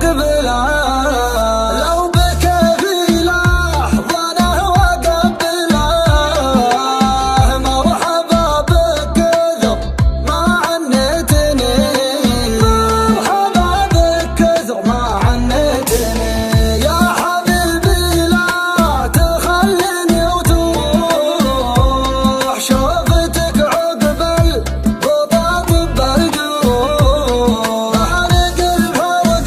قبله لو بكى في لحظة وقبله مرحبا بكثر ما عنتني مرحبا بكثر ما عنتني يا حبيبي لا تخليني وتروح شوفتك عقب البطاط بالجروح فارق الفرق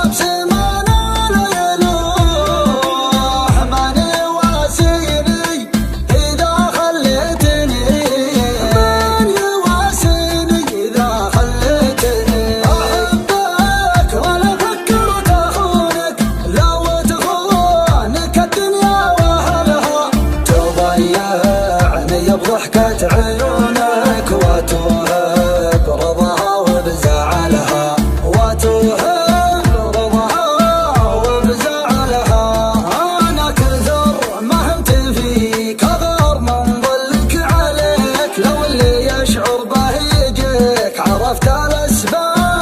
بسمانه لا يلوح ماني واسيني إذا خليتني من يواسيني إذا خليتني أحبك ولا فكرت أخونك لو تخونك الدنيا وأهلها تضيعني بضحكة عيونك وتوهب رضاها وبزعلها وتوهب رضاها وبزعلها أنا كثر ما همت فيك أغار من ظلك عليك لو اللي يشعر به يجيك عرفت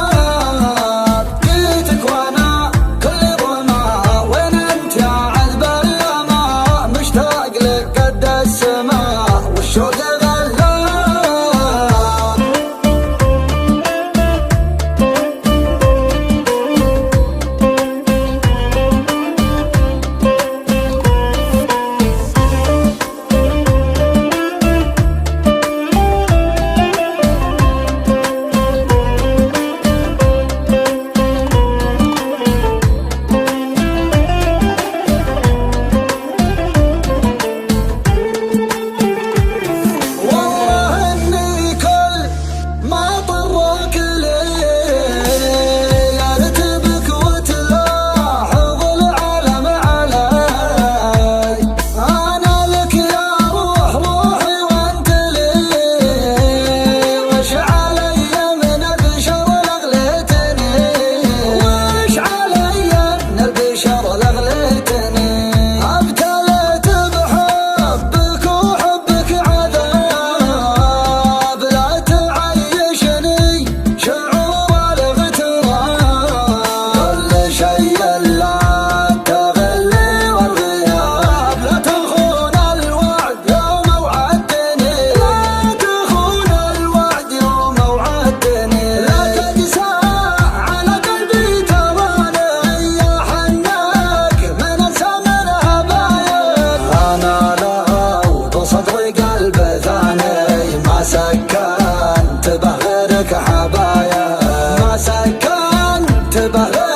الأسباب جيتك وأنا كل ظما وين أنت يا عذب الأما مشتاق لك قد السماء والشوق غلاب والله إني كل ما طرك لي أرتبك وتلاحظ العلم علي أنا لك يا روحي وأنت لي وش علي من البشر لغليتني وش علي من البشر لغليتني ابتليت بحبك وحبك عذاب لا تعيشني شعور الاغتراب كل شيء لا تغلي والغياب لا تخون الوعد يوم وعدتني لا تخون الوعد يوم وعدتني لا تقسى على قلبي تراني يا حناك من الزمن هبايل انا لو بصدري قلب ثاني ما سكنت به غيرك حبايب ما سكنت به